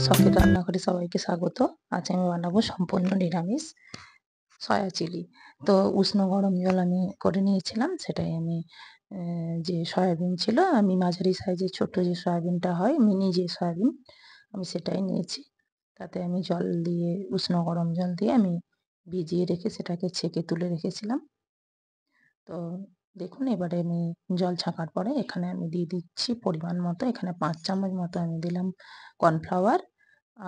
শখের রান্নাঘরে সবাইকে স্বাগত। আজ আমি বানাবো সম্পূর্ণ নিরামিষ সয়া চিলি। তো উষ্ণ গরম জল আমি করে নিয়েছিলাম। সেটাই আমি যে সয়াবিন ছিল, আমি মাঝারি সাইজের ছোট্ট যে সয়াবিনটা হয়, মিনি যে সয়াবিন, আমি সেটাই নিয়েছি। তাতে আমি জল দিয়ে, উষ্ণ গরম জল দিয়ে আমি ভিজিয়ে রেখে সেটাকে ছেঁকে তুলে রেখেছিলাম। তো দেখুন, এবারে আমি জল ছাঁকার পরে এখানে আমি দিয়ে দিচ্ছি পরিমাণ মতো, এখানে ৫ চামচ মতো আমি দিলাম কর্নফ্লাওয়ার,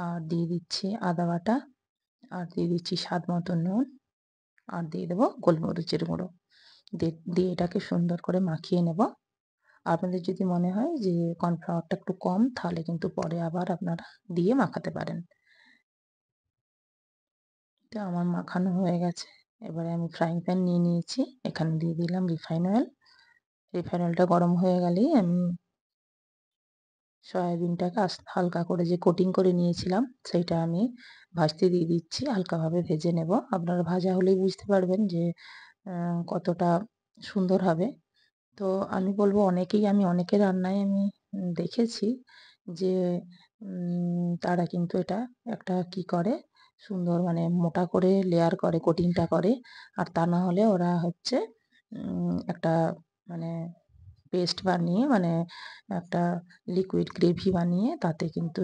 আর দিয়ে দিচ্ছি আদা বাটা, আর দিয়ে দিচ্ছি স্বাদ মতো নুন, আর দিয়ে দেবো গোলমরিচের গুঁড়ো। দিয়ে এটাকে সুন্দর করে মাখিয়ে নেব। আপনাদের যদি মনে হয় যে কর্নফ্লাওয়ারটা একটু কম, তাহলে কিন্তু পরে আবার আপনারা দিয়ে মাখাতে পারেন। তো আমার মাখানো হয়ে গেছে। এবারে আমি ফ্রাইং প্যান নিয়ে নিয়েছি, এখানে দিয়ে দিলাম রিফাইন অয়েল। রিফাইন অয়েলটা গরম হয়ে গেলেই আমি সয়াবিনটাকে হালকা করে যে কোটিং করে নিয়েছিলাম, সেইটা আমি ভাজতে দিয়ে দিচ্ছি। হালকাভাবে ভেজে নেব। আপনারা ভাজা হলেই বুঝতে পারবেন যে কতটা সুন্দর হবে। তো আমি বলব, আমি অনেকের রান্নায় আমি দেখেছি যে তারা কিন্তু এটা একটা কি করে, সুন্দর মানে মোটা করে লেয়ার করে, কোটিংটা করে। আর তা না হলে ওরা হচ্ছে একটা মানে পেস্ট বানিয়ে, মানে একটা লিকুইড গ্রেভি বানিয়ে তাতে কিন্তু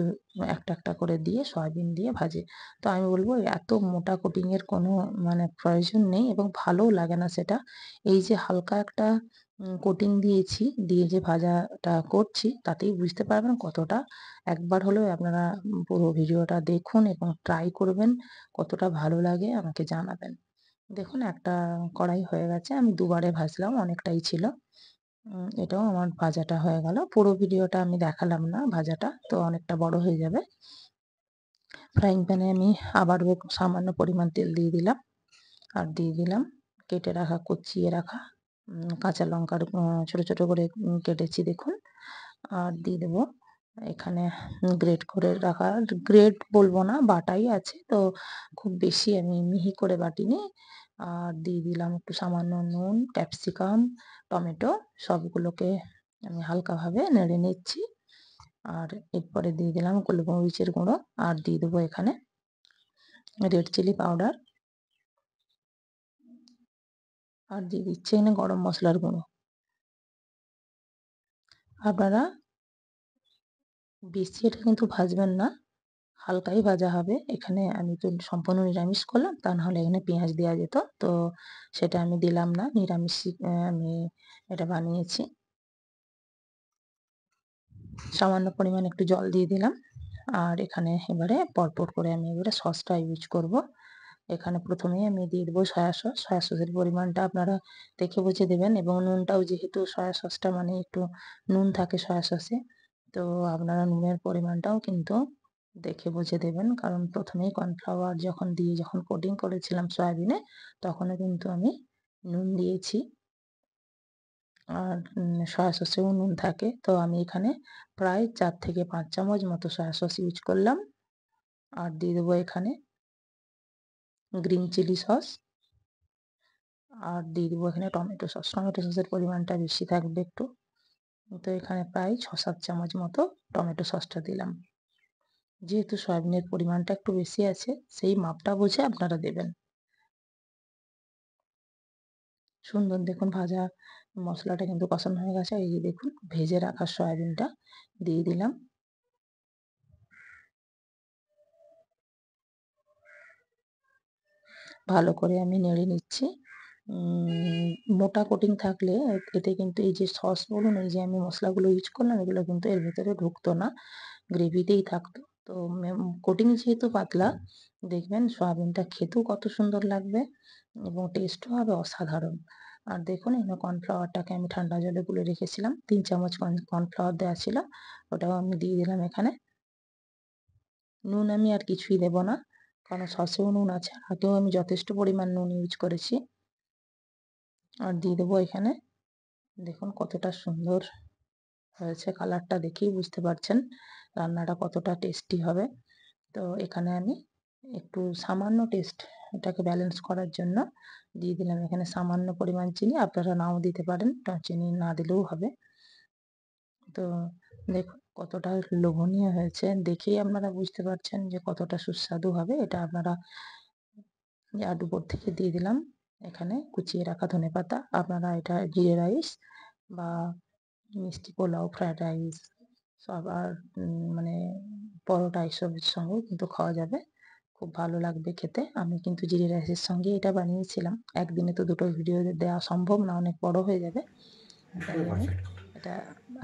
একটা একটা করে দিয়ে সয়াবিন দিয়ে ভাজে। তো আমি বলব, এত মোটা কোটিংয়ের কোনো মানে প্রয়োজন নেই এবং ভালোও লাগে না সেটা। এই যে হালকা একটা কোটিং দিয়েছি, দিয়ে যে ভাজাটা করছি, তাতেই বুঝতে পারবেন কতটা। একবার হলেও আপনারা পুরো ভিডিওটা দেখুন এবং ট্রাই করবেন, কতটা ভালো লাগে আমাকে জানাবেন। দেখুন, একটা কড়াই হয়ে গেছে, আমি দুবারে ভাজলাম, অনেকটাই ছিল। এটাও আমার ভাজাটা হয়ে গেল। পুরো ভিডিওটা আমি দেখালাম না ভাজাটা, তো অনেকটা বড় হয়ে যাবে। ফ্রাইং প্যানে আমি আবারও সামান্য পরিমাণ তেল দিয়ে দিলাম, আর দিয়ে দিলাম কেটে রাখা, কুচিয়ে রাখা কাঁচা লঙ্কার ছোট ছোট করে কেটেছি দেখুন। আর দিয়ে দেবো এখানে গ্রেট করে রাখা, গ্রেট বলবো না, বাটাই আছে, তো খুব বেশি আমি মিহি করে বাটিনি। আর দিয়ে দিলাম একটু সামান্য নুন, ক্যাপসিকাম, টমেটো, সবগুলোকে আমি হালকাভাবে নেড়ে নিচ্ছি। আর এরপরে দিয়ে দিলাম গোলমরিচের গুঁড়ো, আর দিয়ে দেবো এখানে রেড চিলি পাউডার, আর দিয়ে দিচ্ছি এখানে গরম মশলার গুঁড়ো। আপনারা বেশি এটা কিন্তু ভাজবেন না, হালকাই ভাজা হবে। এখানে আমি তো সম্পূর্ণ নিরামিষ করলাম, তা নাহলে এখানে পেঁয়াজ দেওয়া যেত, তো সেটা আমি দিলাম না। নিরামিষ আমি এটা বানিয়েছি। সামান্য পরিমাণ একটু জল দিয়ে দিলাম। আর এখানে এবারে পরপর করে আমি এবারে সসটা ইউজ করব। এখানে প্রথমেই আমি দিয়ে দেবো সয়া সস। সয়া সসের পরিমাণটা আপনারা দেখে বুঝে দেবেন, এবং নুনটাও, যেহেতু সয়া সসটা মানে একটু নুন থাকে সয়া সসে, তো আপনারা নুনের পরিমাণটাও কিন্তু দেখে বুঝে দেবেন। কারণ প্রথমেই কর্নফ্লাওয়ার যখন কোটিং করেছিলাম সয়াবিনে, তখনও কিন্তু আমি নুন দিয়েছি। আর সয়া সসেও নুন থাকে। তো আমি এখানে প্রায় ৪ থেকে ৫ চামচ মতো সয়া সস ইউজ করলাম। আর দিয়ে দেবো এখানে গ্রিন চিলি সস, আর দিয়ে দেবো এখানে টমেটো সস। টমেটো সসের পরিমাণটা বেশি থাকবে একটু। তো এখানে প্রায় ৬-৭ চামচ মতো টমেটো সসটা দিলাম। যেহেতু সয়াবিনের পরিমাণটা একটু বেশি আছে, সেই মাপটা বুঝে আপনারা দেবেন। সুন্দর দেখুন, ভাজা মশলাটা কিন্তু কষানো হয়ে গেছে। এই যে দেখুন, ভেজে রাখা সয়াবিনটা দিয়ে দিলাম। ভালো করে আমি নেড়ে নিচ্ছি। মোটা কোটিং থাকলে এতে কিন্তু এই যে সস বলুন, এই যে আমি মশলাগুলো ইউজ করলাম, এগুলো কিন্তু এর ভেতরে ঢুকতো না, গ্রেভিতেই থাকতো। তো কোটিং যেহেতু পাতলা, দেখবেন সয়াবিনটা খেতেও কত সুন্দর লাগবে এবং টেস্টও হবে অসাধারণ। আর দেখুন, এখানে কর্নফ্লাওয়ারটাকে আমি ঠান্ডা জলে গুলে রেখেছিলাম, ৩ চামচ কর্নফ্লাওয়ার দেওয়া ছিল, ওটাও আমি দিয়ে দিলাম এখানে। নুন আমি আর কিছুই দেব না, কারণ সসেও নুন আছে, আর আগেও আমি যথেষ্ট পরিমাণ নুন ইউজ করেছি। আর দিয়ে দেবো এখানে, দেখুন কতটা সুন্দর হয়েছে, কালারটা দেখেই বুঝতে পারছেন রান্নাটা কতটা টেস্টি হবে। তো এখানে আমি একটু সামান্য এটাকে ব্যালেন্স করার জন্য দিয়ে দিলাম এখানে সামান্য পরিমাণ চিনি। আপনারা নাও দিতে পারেন, চিনি না দিলেও হবে। তো দেখুন কতটা লোভনীয় হয়েছে। দেখেই আপনারা বুঝতে পারছেন যে কতটা সুস্বাদু হবে। এটা আপনারা আর উপর থেকে দিয়ে দিলাম এখানে কুচিয়ে রাখা ধনেপাতা। আপনারা এটা জিরে রাইস বা মিষ্টি পোলাও, ফ্রাইড রাইস সব আর মানে পরোটা এসবের সঙ্গেও কিন্তু খাওয়া যাবে। খুব ভালো লাগবে খেতে। আমি কিন্তু জিরে রাইসের সঙ্গে এটা বানিয়েছিলাম। একদিনে তো দুটো ভিডিও দেওয়া সম্ভব না, অনেক বড় হয়ে যাবে। তাই আমি এটা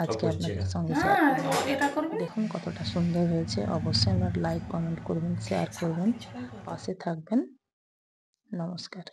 আজকে আপনাদের সঙ্গে শেয়ার করলাম। দেখুন কতটা সুন্দর হয়েছে। অবশ্যই আপনারা লাইক, কমেন্ট করবেন, শেয়ার করবেন, পাশে থাকবেন। নমস্কার।